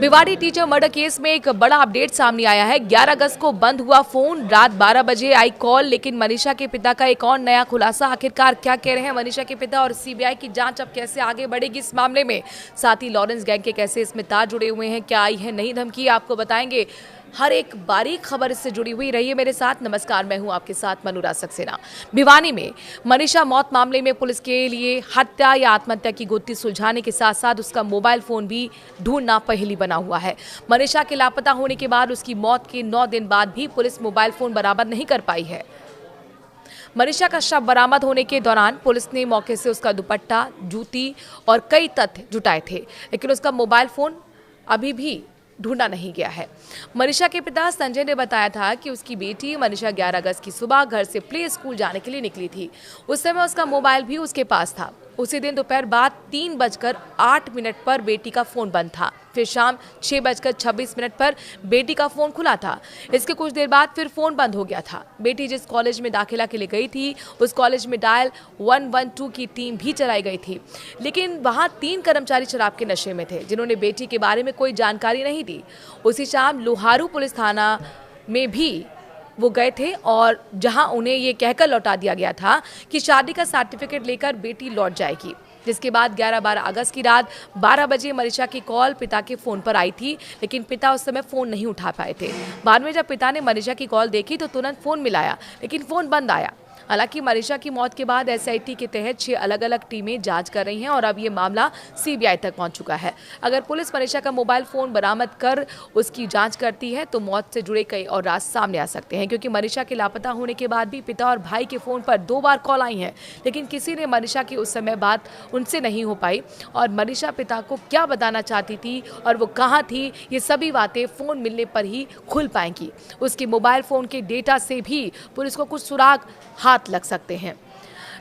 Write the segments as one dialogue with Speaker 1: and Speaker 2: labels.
Speaker 1: Bhiwadi teacher murder case में एक बड़ा अपडेट सामने आया है। 11 अगस्त को बंद हुआ फोन, रात 12 बजे आई कॉल, लेकिन मनीषा के पिता का एक और नया खुलासा। आखिरकार क्या कह रहे हैं मनीषा के पिता और सीबीआई की जांच अब कैसे आगे बढ़ेगी इस मामले में? साथ ही लॉरेंस गैंग के कैसे इसमें तार जुड़े हुए हैं, क्या आई है नई धमकी, आपको बताएंगे। हर एक बारीक खबर इससे जुड़ी हुई, रहिए मेरे साथ। नमस्कार, मैं हूं आपके साथ अनुराग सक्सेना। भिवानी में मनीषा मौत मामले में पुलिस के लिए हत्या या आत्महत्या की गुत्थी सुलझाने के साथ साथ उसका मोबाइल फोन भी ढूंढना पहेली बना हुआ है। मनीषा के लापता होने के बाद उसकी मौत के 9 दिन बाद भी पुलिस मोबाइल फोन बरामद नहीं कर पाई है। मनीषा का शव बरामद होने के दौरान पुलिस ने मौके से उसका दुपट्टा, जूती और कई तथ्य जुटाए थे, लेकिन उसका मोबाइल फोन अभी भी ढूंढा नहीं गया है। मनीषा के पिता संजय ने बताया था कि उसकी बेटी मनीषा 11 अगस्त की सुबह घर से प्ले स्कूल जाने के लिए निकली थी। उस समय उसका मोबाइल भी उसके पास था। उसी दिन दोपहर बाद 3:08 पर बेटी का फोन बंद था। फिर शाम 6:26 पर बेटी का फोन खुला था। इसके कुछ देर बाद फिर फोन बंद हो गया था। बेटी जिस कॉलेज में दाखिला के लिए गई थी, उस कॉलेज में डायल 112 की टीम भी चलाई गई थी, लेकिन वहां 3 कर्मचारी शराब के नशे में थे, जिन्होंने बेटी के बारे में कोई जानकारी नहीं दी। उसी शाम लोहारू पुलिस थाना में भी वो गए थे और जहां उन्हें ये कहकर लौटा दिया गया था कि शादी का सर्टिफिकेट लेकर बेटी लौट जाएगी। जिसके बाद 11-12 अगस्त की रात 12 बजे मनीषा की कॉल पिता के फोन पर आई थी, लेकिन पिता उस समय फोन नहीं उठा पाए थे। बाद में जब पिता ने मनीषा की कॉल देखी तो तुरंत फोन मिलाया, लेकिन फोन बंद आया। हालांकि मनीषा की मौत के बाद एसआईटी के तहत 6 अलग अलग टीमें जांच कर रही हैं और अब ये मामला सीबीआई तक पहुंच चुका है। अगर पुलिस मनीषा का मोबाइल फोन बरामद कर उसकी जांच करती है तो मौत से जुड़े कई और राज सामने आ सकते हैं, क्योंकि मनीषा के लापता होने के बाद भी पिता और भाई के फोन पर 2 बार कॉल आई हैं, लेकिन किसी ने मनीषा की उस समय बात उनसे नहीं हो पाई और मनीषा पिता को क्या बताना चाहती थी और वो कहाँ थी, ये सभी बातें फोन मिलने पर ही खुल पाएंगी। उसके मोबाइल फोन के डेटा से भी पुलिस को कुछ सुराग हाथ लग सकते हैं।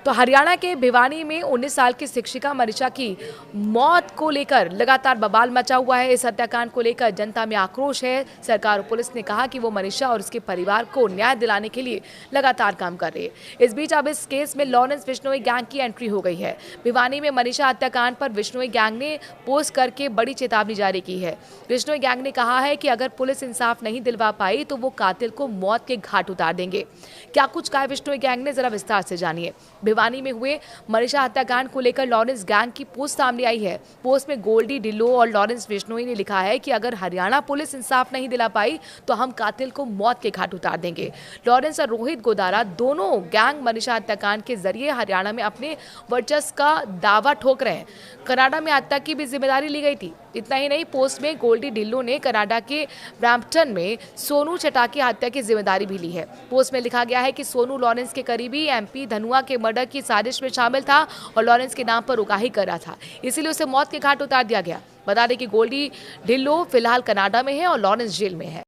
Speaker 1: तो हरियाणा के भिवानी में 19 साल की शिक्षिका मनीषा की मौत को लेकर लगातार बवाल मचा हुआ है। इस हत्याकांड को लेकर जनता में आक्रोश है। सरकार और पुलिस ने कहा कि वो मनीषा और उसके परिवार को न्याय दिलाने के लिए लगातार काम कर रही है। इस बीच अब इस केस में लॉरेंस बिश्नोई गैंग की एंट्री हो गई है। भिवानी में मनीषा हत्याकांड पर बिश्नोई गैंग ने पोस्ट करके बड़ी चेतावनी जारी की है। बिश्नोई गैंग ने कहा है कि अगर पुलिस इंसाफ नहीं दिलवा पाई तो वो कातिल को मौत के घाट उतार देंगे। क्या कुछ कहा बिश्नोई गैंग ने, जरा विस्तार से जानिए। भिवानी में हुए मनीषा हत्याकांड को लेकर लॉरेंस गैंग की पोस्ट सामने आई है। पोस्ट में गोल्डी ढिल्लो और लॉरेंस बिश्नोई ने लिखा है कि अगर हरियाणा पुलिस इंसाफ नहीं दिला पाई तो हम कातिल को मौत के घाट उतार देंगे। लॉरेंस और रोहित गोदारा दोनों गैंग मनीषा हत्याकांड के जरिए हरियाणा में अपने वर्चस्व का दावा ठोक रहे हैं। कनाडा में हत्या की भी जिम्मेदारी ली गई थी। इतना ही नहीं, पोस्ट में गोल्डी ढिल्लो ने कनाडा के ब्रैम्पटन में सोनू चटाकी हत्या की जिम्मेदारी भी ली है। पोस्ट में लिखा गया है कि सोनू लॉरेंस के करीबी एमपी धनुआ के मर्डर की साजिश में शामिल था और लॉरेंस के नाम पर उगाही कर रहा था, इसीलिए उसे मौत के घाट उतार दिया गया। बता दें कि गोल्डी ढिल्लो फिलहाल कनाडा में है और लॉरेंस जेल में है।